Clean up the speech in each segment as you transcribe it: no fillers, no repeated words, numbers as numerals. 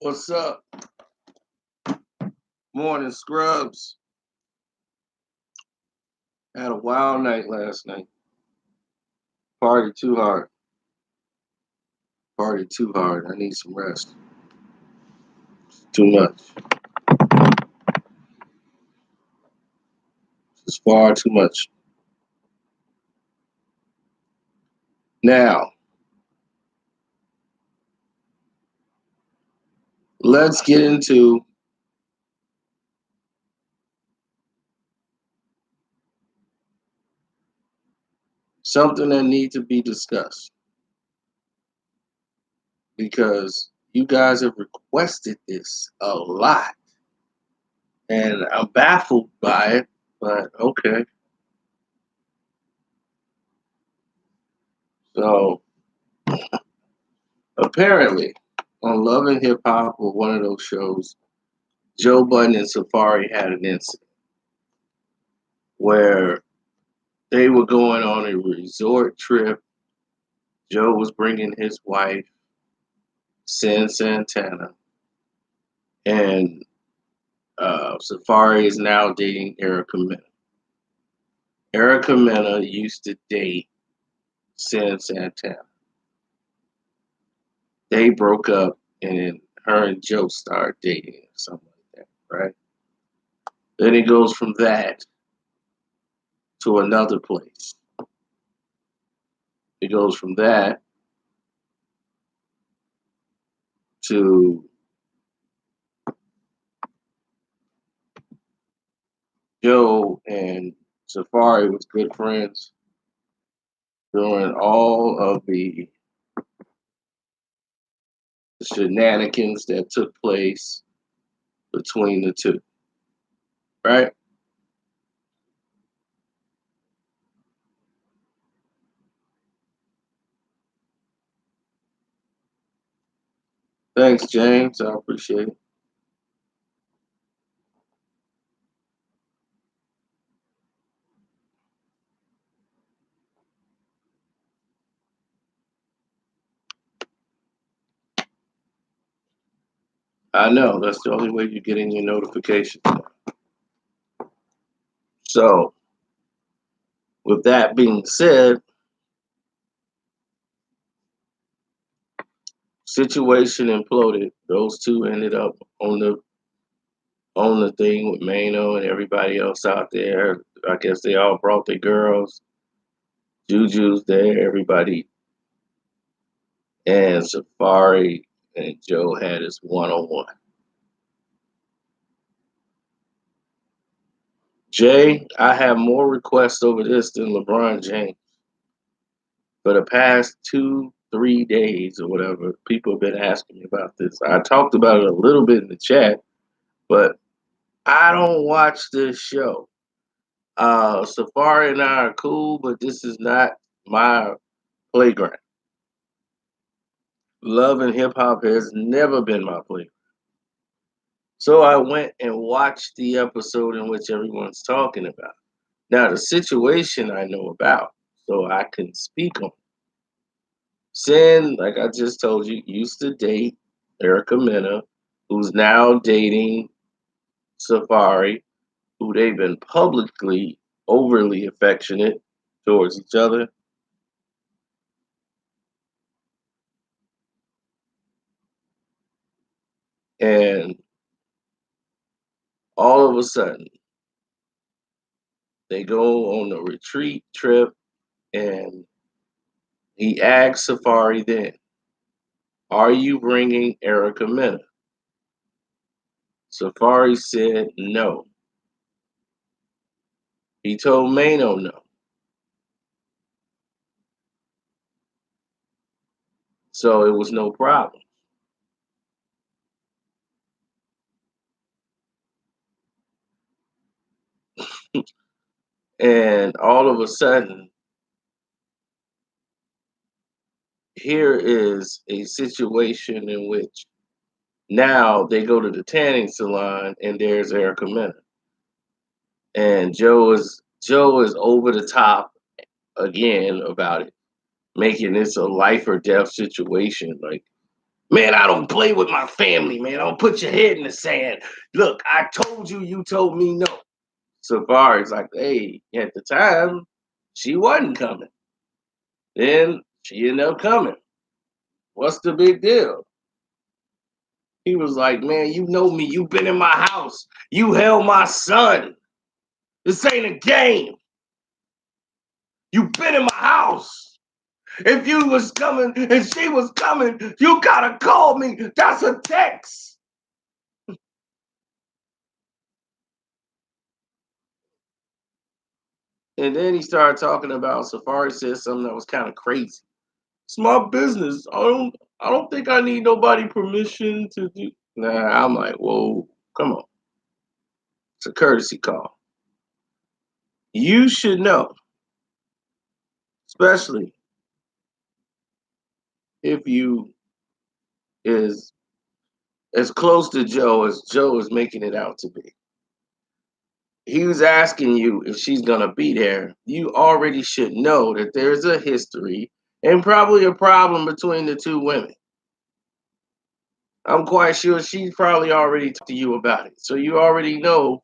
What's up? Morning, scrubs. Had a wild night last night. Party too hard. Party too hard. I need some rest. It's too much. It's far too much. Now, let's get into something that needs to be discussed because you guys have requested this a lot. And I'm baffled by it, but okay. So, apparently, on Love and Hip Hop or one of those shows, Joe Budden and Safaree had an incident where they were going on a resort trip. Joe was bringing his wife, Sin Santana, and Safaree is now dating Erica Mena. Erica Mena used to date Sin Santana. They broke up, and then her and Joe started dating, or something like that, right? Then it goes from that to another place. It goes from that to Joe and Safaree was good friends during all of the shenanigans that took place between the two, right? Thanks, James. I appreciate it. I know that's the only way you're getting your notifications. So, with that being said, situation imploded. Those two ended up on the thing with Mano and everybody else out there. I guess they all brought their girls. Juju's there, everybody. And Safaree and Joe had his one-on-one. Jay, I have more requests over this than LeBron James. For the past 2, 3 days or whatever, people have been asking me about this. I talked about it a little bit in the chat, but I don't watch this show. Safaree and I are cool, but this is not my playground. Love and hip hop has never been my playground. So I went and watched the episode in which everyone's talking about. Now, the situation I know about, so I can speak on. Sin, like I just told you, used to date Erica Mena, who's now dating Safaree, who they've been publicly overly affectionate towards each other. And all of a sudden, they go on a retreat trip, and he asked Safaree then, "Are you bringing Erica Mena?" Safaree said no. He told Mano no. So it was no problem. And all of a sudden, here is a situation in which now they go to the tanning salon and there's Erica Mena. And Joe is over the top again about it, making this a life or death situation. Like, Man, I don't play with my family, man. Don't put your head in the sand. Look, I told you, you told me no. Safaree's like, hey, at the time, she wasn't coming. Then she ended up coming. What's the big deal? He was like, man, you know me. You've been in my house. You held my son. This ain't a game. You've been in my house. If you was coming and she was coming, you gotta call me. That's a text. And then he started talking about Safaree said something that was kind of crazy. It's my business. I don't think I need nobody permission to do. Nah, I'm like, whoa, come on. It's a courtesy call. You should know, especially if you is as close to Joe as Joe is making it out to be. He was asking you if she's gonna be there. You already should know that there's a history and probably a problem between the two women. I'm quite sure she's probably already talked to you about it. So you already know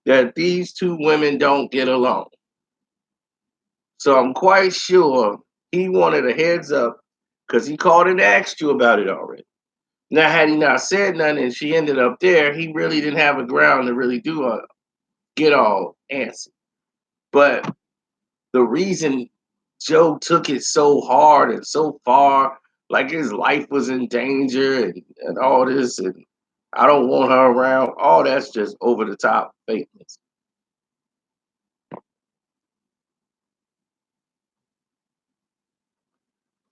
that these two women don't get along. So I'm quite sure he wanted a heads up because he called and asked you about it already. Now, had he not said nothing and she ended up there, he really didn't have a ground to really do a get all antsy. But the reason Joe took it so hard and so far, like his life was in danger and all this, and I don't want her around, all that's just over the top fakeness.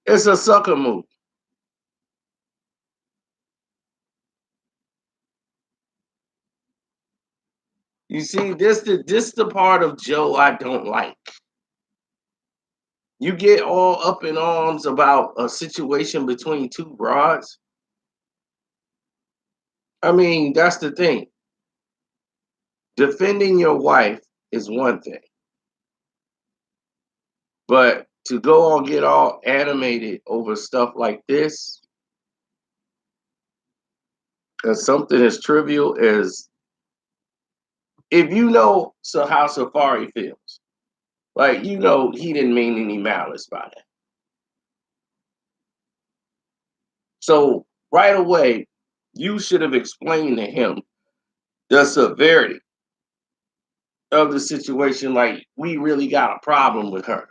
It's a sucker move. You see, this the part of Joe I don't like. You get all up in arms about a situation between two broads. I mean, that's the thing. Defending your wife is one thing, but to go all get all animated over stuff like this, as something as trivial as if you know so how Safaree feels, like you know he didn't mean any malice by that. So right away, you should have explained to him the severity of the situation. Like we really got a problem with her,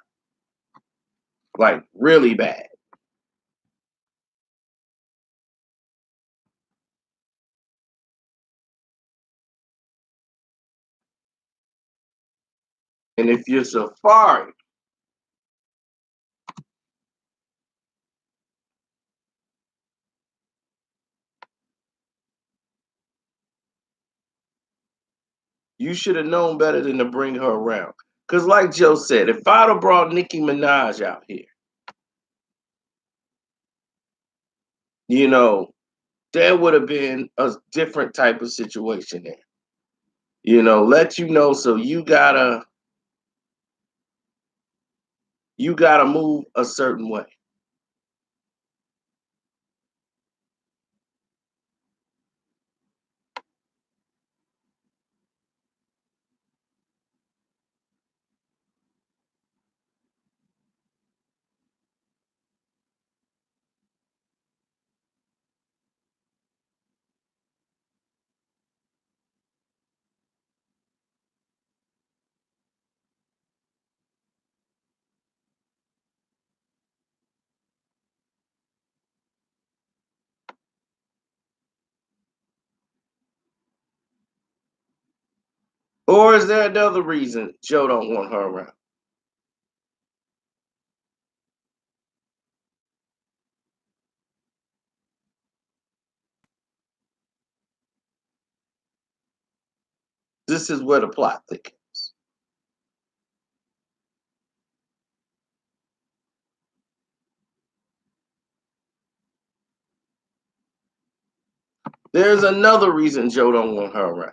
like really bad. And if you're Safaree, you should have known better than to bring her around. Because, like Joe said, if I'd have brought Nicki Minaj out here, you know, there would have been a different type of situation there. You know, let you know. So you gotta move a certain way. Or is there another reason Joe don't want her around? This is where the plot thickens. There's another reason Joe don't want her around.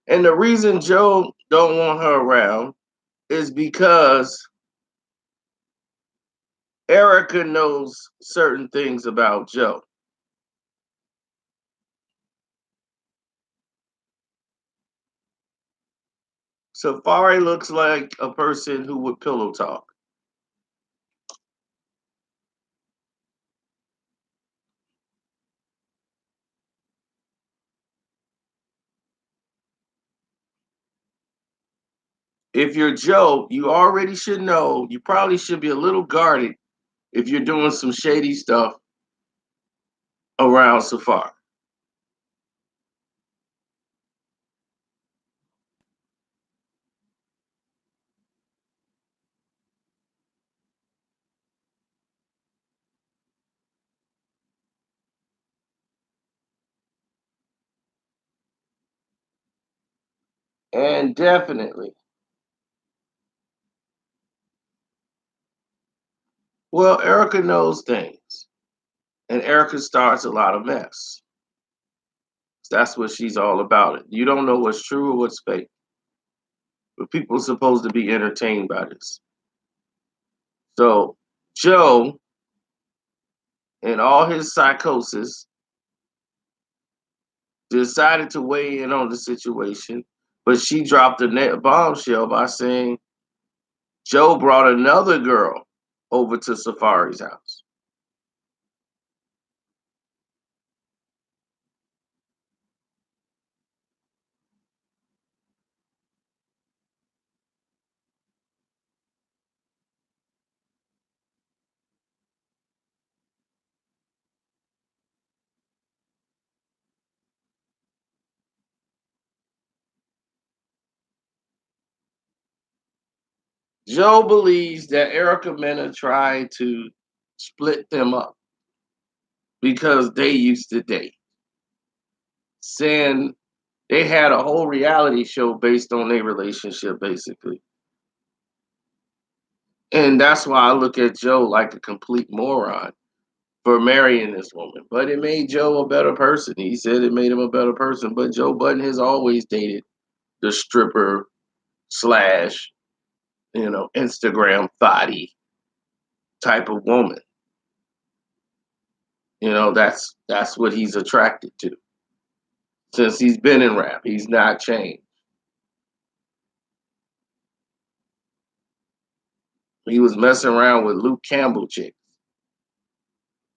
And the reason Joe don't want her around is because Erica knows certain things about Joe. Safaree looks like a person who would pillow talk. If you're Joe, you already should know. You probably should be a little guarded if you're doing some shady stuff around Safaree. And definitely. Well, Erica knows things. And Erica starts a lot of mess. That's what she's all about. It. You don't know what's true or what's fake. But people are supposed to be entertained by this. So Joe, in all his psychosis, decided to weigh in on the situation, but she dropped a net bombshell by saying Joe brought another girl over to Safaree's house. Joe believes that Erica Mena tried to split them up because they used to date, saying they had a whole reality show based on their relationship, basically. And that's why I look at Joe like a complete moron for marrying this woman. But it made Joe a better person. He said it made him a better person. But Joe Budden has always dated the stripper slash, Instagram thotty type of woman. That's what he's attracted to. Since he's been in rap, he's not changed. He was messing around with Luke Campbell chicks,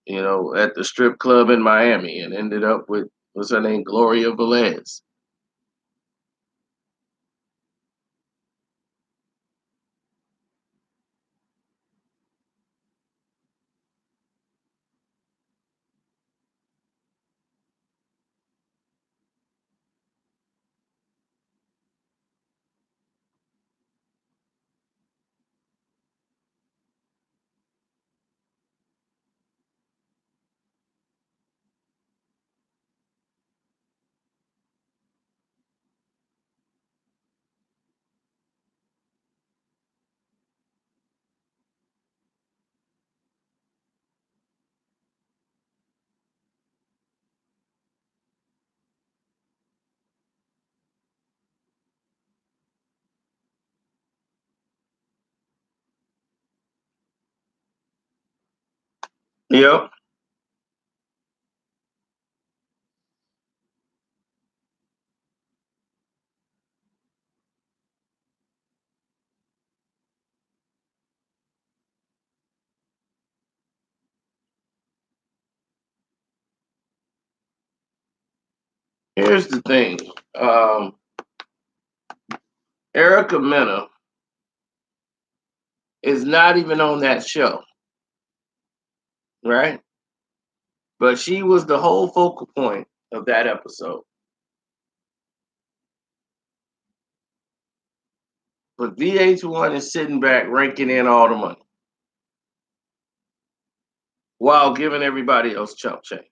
at the strip club in Miami and ended up with what's her name, Gloria Velez. Yep. Here's the thing. Um, Erica Mena is not even on that show, right? But she was the whole focal point of that episode. But VH1 is sitting back, raking in all the money while giving everybody else chump change.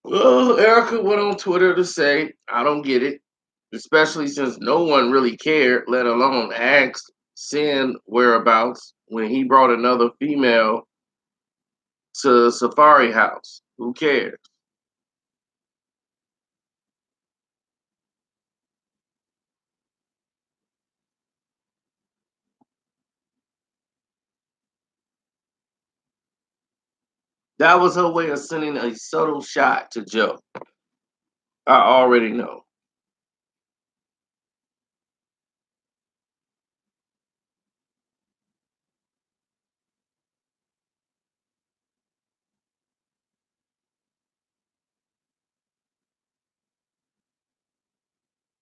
Well, Erica went on Twitter to say, I don't get it, especially since no one really cared, let alone asked Sin whereabouts when he brought another female to Safaree House. Who cares? That was her way of sending a subtle shot to Joe. I already know.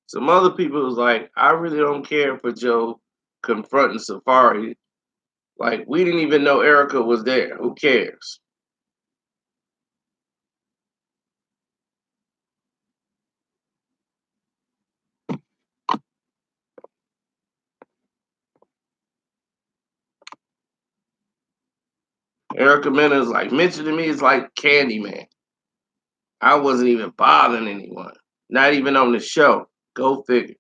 Some other people was like, I really don't care for Joe confronting Safaree. Like, we didn't even know Erica was there. Who cares? Erica Mena is like, mentioning me is like Candyman. I wasn't even bothering anyone. Not even on the show. Go figure.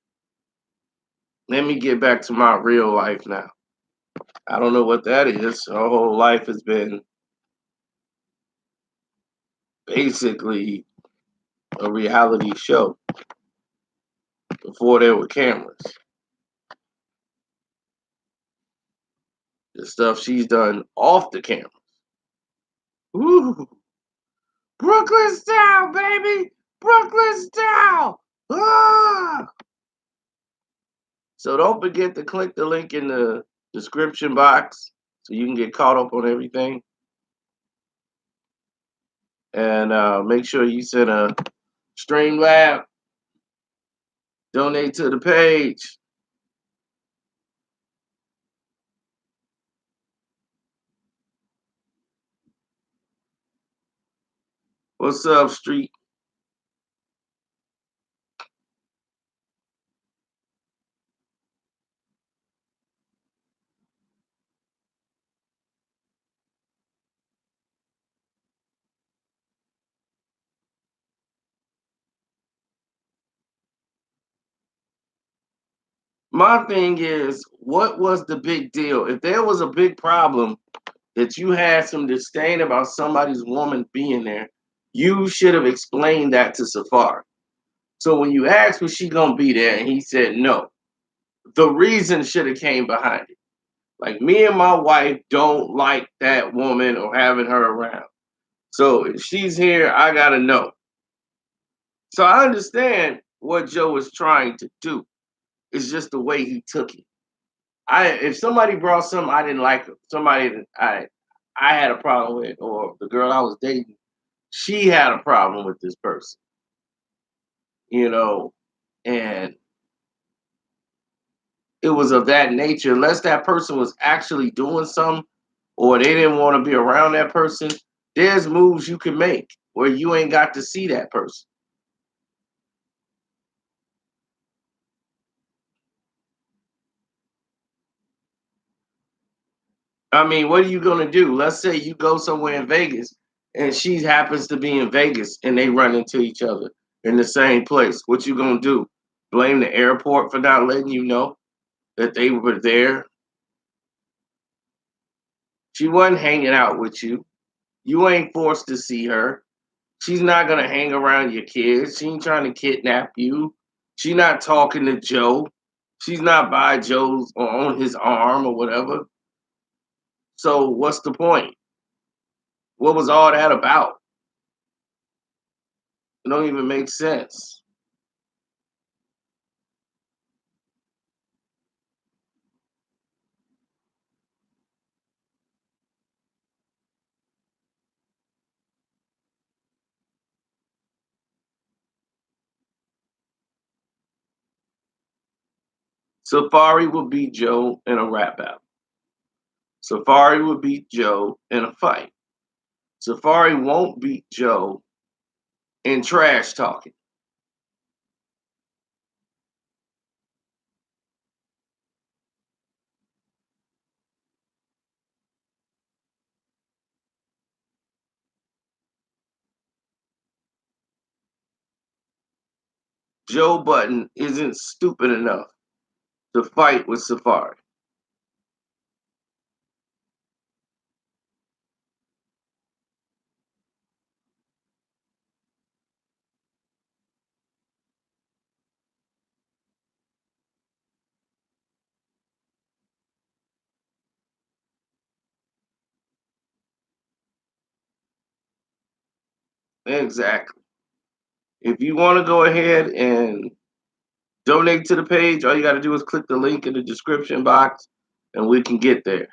Let me get back to my real life now. I don't know what that is. Her whole life has been basically a reality show before there were cameras. The stuff she's done off the camera. Woo! Brooklyn style, baby! Brooklyn style! Ah! So don't forget to click the link in the description box so you can get caught up on everything. And make sure you send a Streamlab, donate to the page. What's up, Street? My thing is, what was the big deal? If there was a big problem that you had some disdain about somebody's woman being there, you should have explained that to Safari. So when you asked was she gonna be there and he said no, the reason should have came behind it. Like me and my wife don't like that woman or having her around. So if she's here, I gotta know. So I understand what Joe is trying to do. It's just the way he took it. I if somebody brought something I didn't like, somebody that I had a problem with, or the girl I was dating, she had a problem with this person, you know, and it was of that nature. Unless that person was actually doing something, or they didn't want to be around that person, there's moves you can make where you ain't got to see that person. I mean, what are you gonna do? Let's say you go somewhere in Vegas and she happens to be in Vegas and they run into each other in the same place. What you gonna do? Blame the airport for not letting you know that they were there? She wasn't hanging out with you. You ain't forced to see her. She's not gonna hang around your kids. She ain't trying to kidnap you. She's not talking to Joe. She's not by Joe's or on his arm or whatever. So what's the point? What was all that about? It don't even make sense. Safaree will beat Joe in a rap battle. Safaree will beat Joe in a fight. Safaree won't beat Joe in trash talking. Joe Budden isn't stupid enough to fight with Safaree. Exactly. If you want to go ahead and donate to the page, all you got to do is click the link in the description box and we can get there.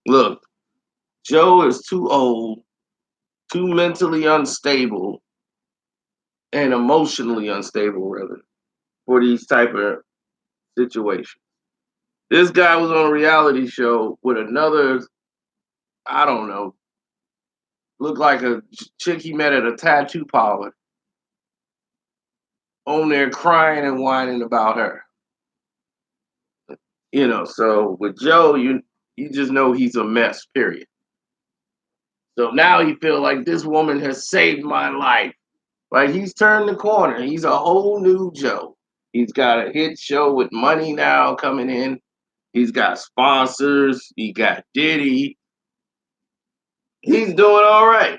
Look, Joe is too old, too mentally unstable, and emotionally unstable, rather, for these type of situations. This guy was on a reality show with another, I don't know, looked like a chick he met at a tattoo parlor on there crying and whining about her. So with Joe, you just know he's a mess, period. So now he feel like this woman has saved my life. Like he's turned the corner. He's a whole new Joe. He's got a hit show with money now coming in. He's got sponsors. He got Diddy. He's doing all right.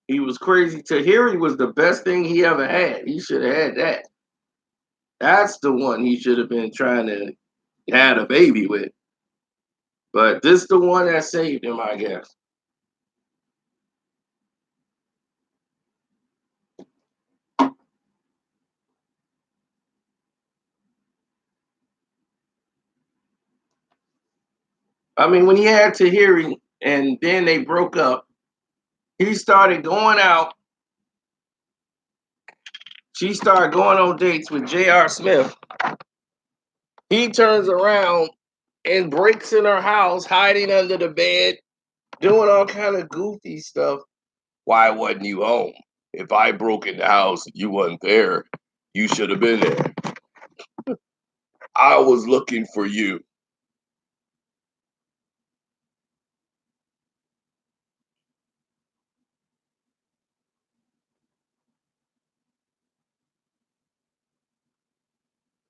He was crazy. Tahiri was the best thing he ever had. He should have had that. That's the one he should have been trying to had a baby with. But this the one that saved him, I guess. I mean, when he had Tahiri and then they broke up, he started going out. She started going on dates with J.R. Smith. He turns around and breaks in her house, hiding under the bed, doing all kind of goofy stuff. Why wasn't you home? If I broke in the house, you wasn't there. You should have been there. I was looking for you.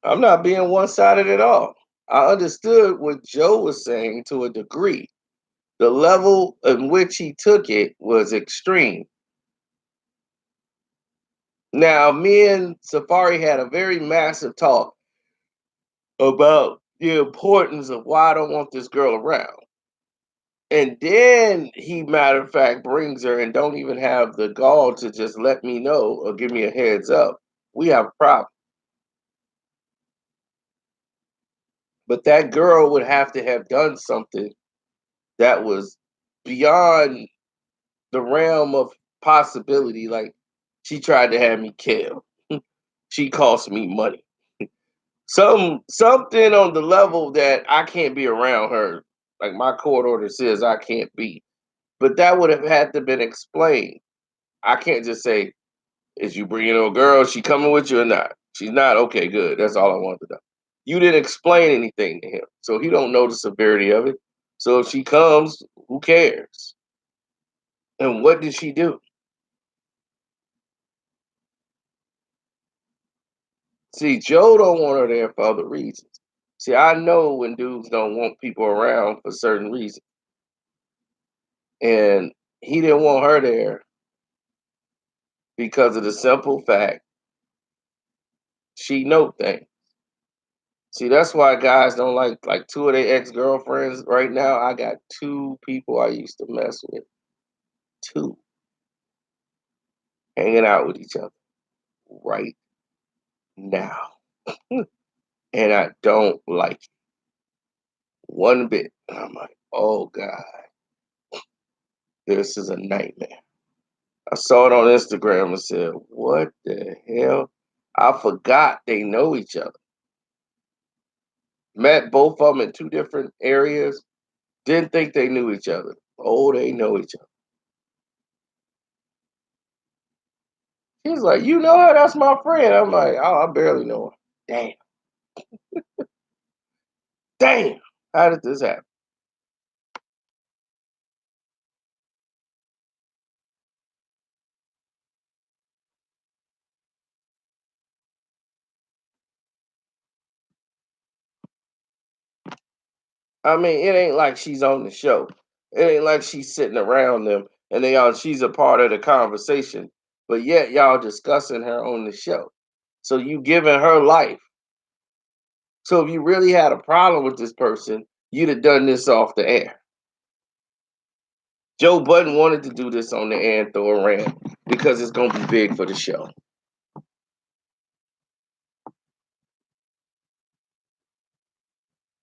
I'm not being one-sided at all. I understood what Joe was saying to a degree. The level in which he took it was extreme. Now, me and Safaree had a very massive talk about the importance of why I don't want this girl around. And then he, matter of fact, brings her and don't even have the gall to just let me know or give me a heads up. We have a problem. But that girl would have to have done something that was beyond the realm of possibility. Like she tried to have me killed. She cost me money. Something on the level that I can't be around her. Like my court order says I can't be. But that would have had to been explained. I can't just say, "Is you bringing a girl? She coming with you or not? She's not. Okay, good. That's all I wanted to know." You didn't explain anything to him, so he don't know the severity of it. So if she comes, who cares? And what did she do? See, Joe don't want her there for other reasons. See, I know when dudes don't want people around for certain reasons, and he didn't want her there because of the simple fact she know things. See, that's why guys don't like two of their ex-girlfriends right now. I got two people I used to mess with, two hanging out with each other right now. And I don't like it one bit. And I'm like, oh God, this is a nightmare. I saw it on Instagram and said, what the hell? I forgot they know each other. Met both of them in two different areas. Didn't think they knew each other. Oh, they know each other. He's like, you know her? That's my friend. I'm like, oh, I barely know her. Damn. Damn. How did this happen? I mean, it ain't like she's on the show. It ain't like she's sitting around them and she's a part of the conversation. But yet y'all discussing her on the show. So you giving her life. So if you really had a problem with this person, you'd have done this off the air. Joe Budden wanted to do this on the air and throw a rant because it's gonna be big for the show.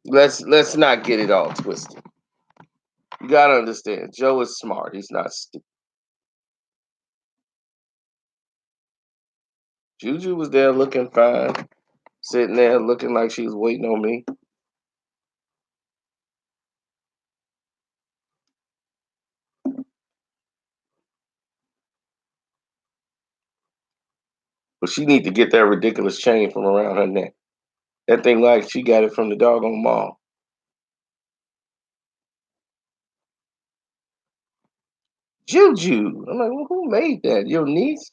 Let's not get it all twisted. You gotta understand, Joe is smart. He's not stupid. Juju was there looking fine, sitting there looking like she was waiting on me. But she need to get that ridiculous chain from around her neck. That thing like she got it from the doggone mall. Juju. I'm like, well, who made that? Your niece?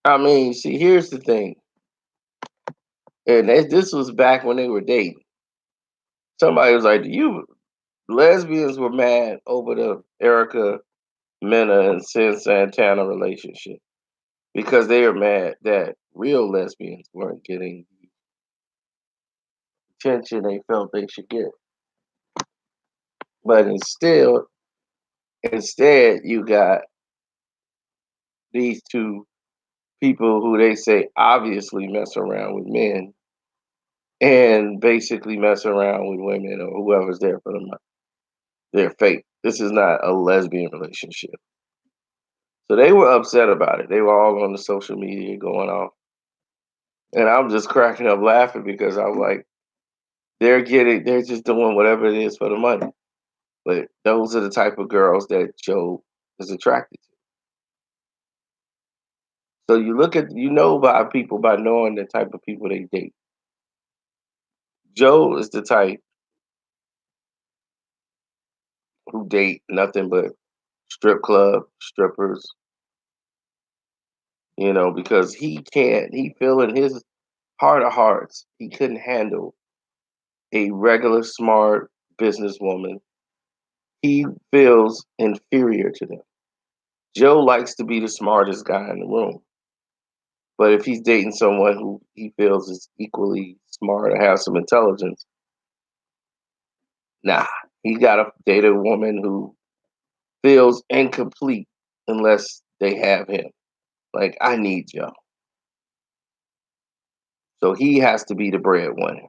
I mean, see, here's the thing. And this was back when they were dating. Somebody was like, you lesbians were mad over the Erica Mena and Sin Santana relationship because they were mad that real lesbians weren't getting the attention they felt they should get. But instead, you got these two people who they say obviously mess around with men and basically mess around with women or whoever's there for them. Their fate. This is not a lesbian relationship. So they were upset about it. They were all on the social media going off. And I'm just cracking up laughing because I'm like, they're just doing whatever it is for the money. But those are the type of girls that Joe is attracted to. So you look at, you know, by people by knowing the type of people they date. Joe is the type who date nothing but strip club strippers, you know, because he feel in his heart of hearts, he couldn't handle a regular smart businesswoman. He feels inferior to them. Joe likes to be the smartest guy in the room. But if he's dating someone who he feels is equally smart or has some intelligence, nah, he got to date a woman who feels incomplete unless they have him. Like, I need Joe. So he has to be the breadwinner.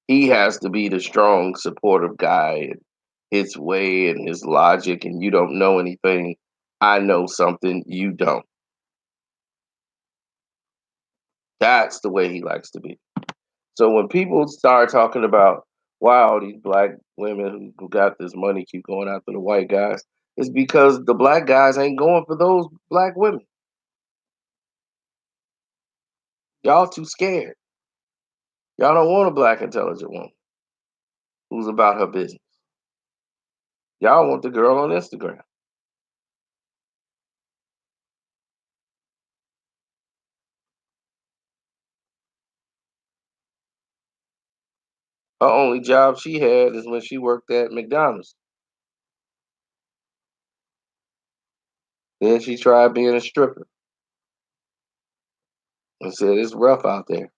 He has to be the strong, supportive guy and his way and his logic, and you don't know anything. I know something you don't. That's the way he likes to be. So when people start talking about, wow, these black women who got this money keep going after the white guys, it's because the black guys ain't going for those black women. Y'all too scared. Y'all don't want a black intelligent woman who's about her business. Y'all want the girl on Instagram. Her only job she had is when she worked at McDonald's. Then she tried being a stripper and said it's rough out there.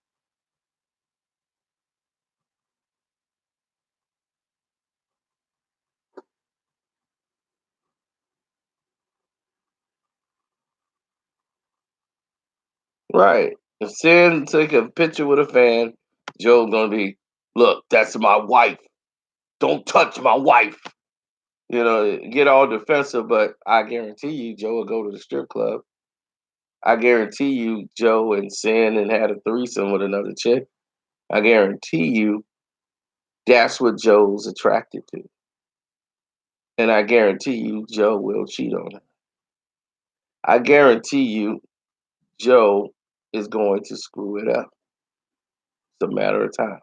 Right. And Sin took a picture with a fan Joe's gonna be, look, that's my wife. Don't touch my wife. Get all defensive, but I guarantee you, Joe will go to the strip club. I guarantee you, Joe and Sin and had a threesome with another chick. I guarantee you, that's what Joe's attracted to. And I guarantee you, Joe will cheat on her. I guarantee you, Joe is going to screw it up. It's a matter of time.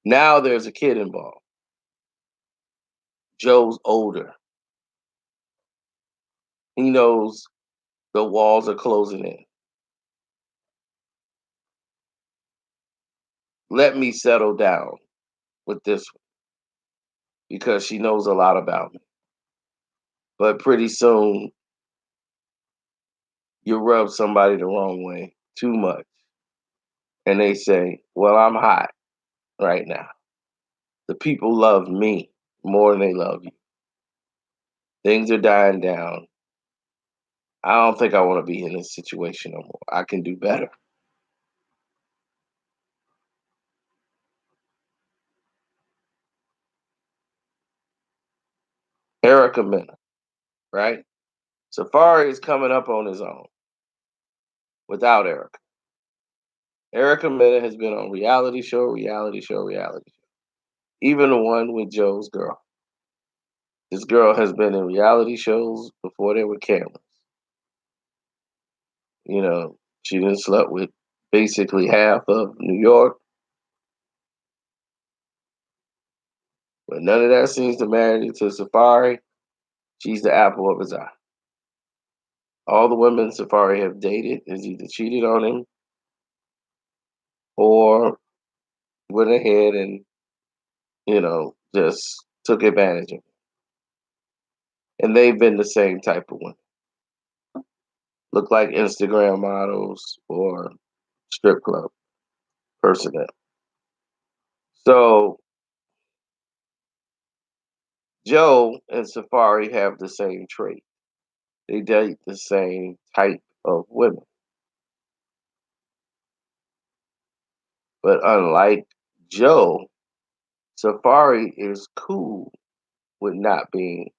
Now there's a kid involved. Joe's older. He knows the walls are closing in. Let me settle down with this one because she knows a lot about me. But pretty soon, you rub somebody the wrong way too much. And they say, well, I'm hot right now. The people love me more than they love you. Things are dying down. I don't think I want to be in this situation no more. I can do better. Erica Mena, right? Safaree is coming up on his own without Erica. Erica Mena has been on reality show, reality show, reality show. Even the one with Joe's girl. This girl has been in reality shows before there were cameras. She done slept with basically half of New York, but none of that seems to matter to Safaree. She's the apple of his eye. All the women Safaree have dated has either cheated on him or went ahead and, just took advantage of him. And they've been the same type of women. Look like Instagram models or strip club personnel. So Joe and Safaree have the same trait. They date the same type of women. But unlike Joe, Safaree is cool with not being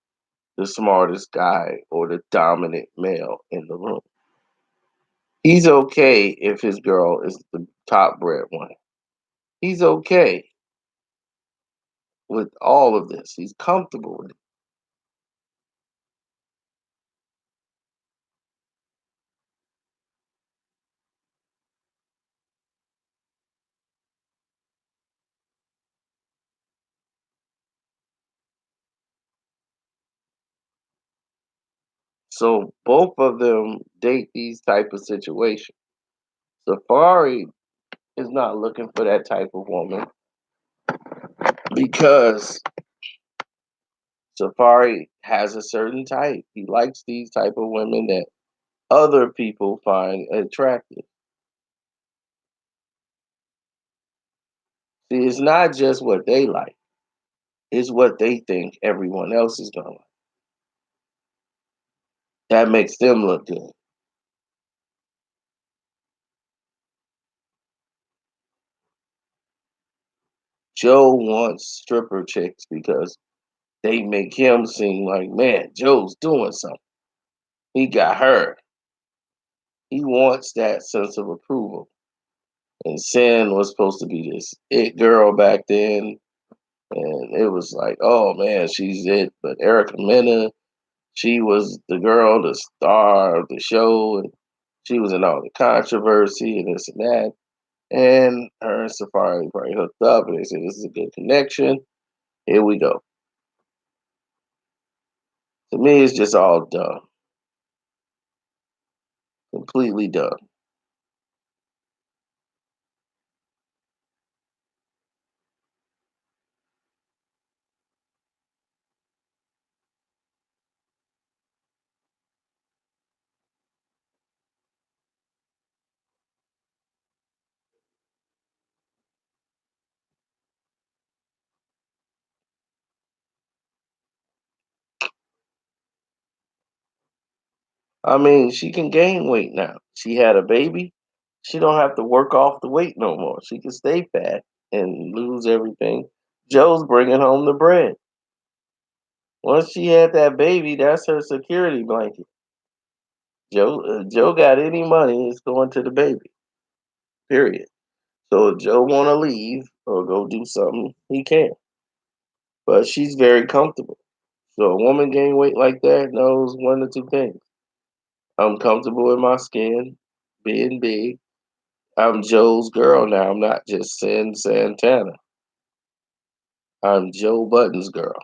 the smartest guy or the dominant male in the room. He's okay if his girl is the top breadwinner. He's okay with all of this. He's comfortable with it. So both of them date these type of situations. Safaree is not looking for that type of woman because Safaree has a certain type. He likes these type of women that other people find attractive. See, it's not just what they like, it's what they think everyone else is gonna like. That makes them look good. Joe wants stripper chicks because they make him seem like, man, Joe's doing something. He got her. He wants that sense of approval. And Sin was supposed to be this it girl back then. And it was like, oh man, she's it. But Erica Mena, she was the girl, the star of the show. And she was in all the controversy and this and that. And her and Safaree probably hooked up and they said, this is a good connection. Here we go. To me, it's just all dumb. Completely dumb. I mean, she can gain weight now. She had a baby. She don't have to work off the weight no more. She can stay fat and lose everything. Joe's bringing home the bread. Once she had that baby, that's her security blanket. Joe got any money, it's going to the baby. Period. So if Joe want to leave or go do something, he can. But she's very comfortable. So a woman gain weight like that knows one or two things. I'm comfortable in my skin, being big. I'm Joe's girl now. I'm not just Sin Santana. I'm Joe Budden's girl.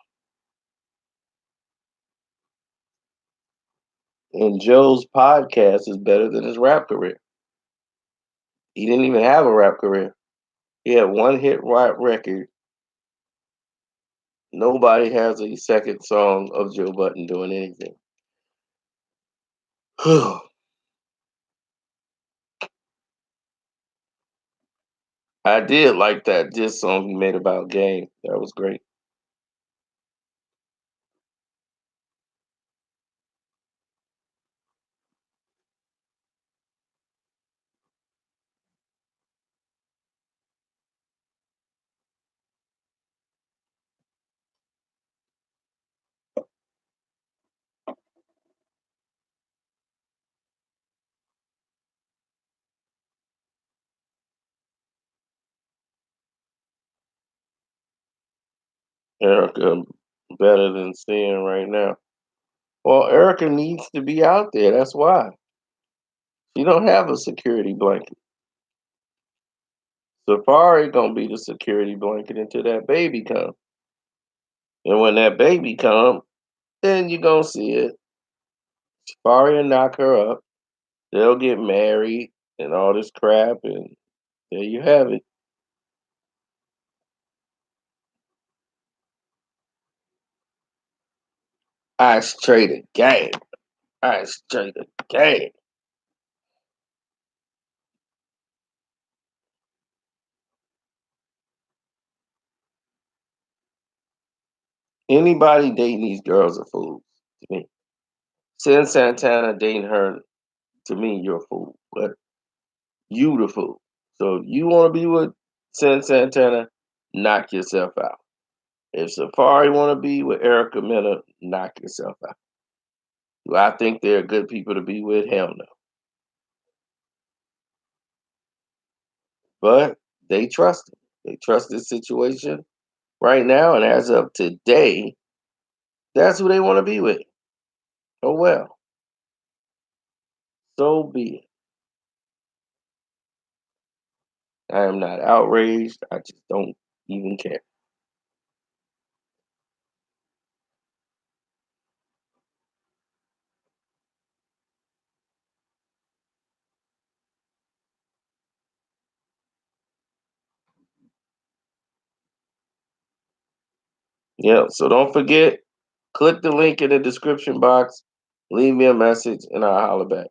And Joe's podcast is better than his rap career. He didn't even have a rap career. He had one hit rap record. Nobody has a second song of Joe Budden doing anything. I did like that diss song he made about game. That was great. Erica better than Sin right now. Well, Erica needs to be out there. That's why. She don't have a security blanket. Safari gonna be the security blanket until that baby comes. And when that baby comes, then you gonna see it. Safari will knock her up. They'll get married and all this crap, and there you have it. I straight a game. I straight a game. Anybody dating these girls are fools to me. Sin Santana dating her, to me, you're a fool. But you the fool. So if you want to be with Sin Santana, knock yourself out. If Safari want to be with Erica Mena, knock yourself out. Do I think they're good people to be with? Hell no. But they trust him. They trust this situation right now, and as of today, that's who they want to be with. Oh well, so be it. I am not outraged. I just don't even care. Yeah, so don't forget, click the link in the description box, leave me a message, and I'll holler back.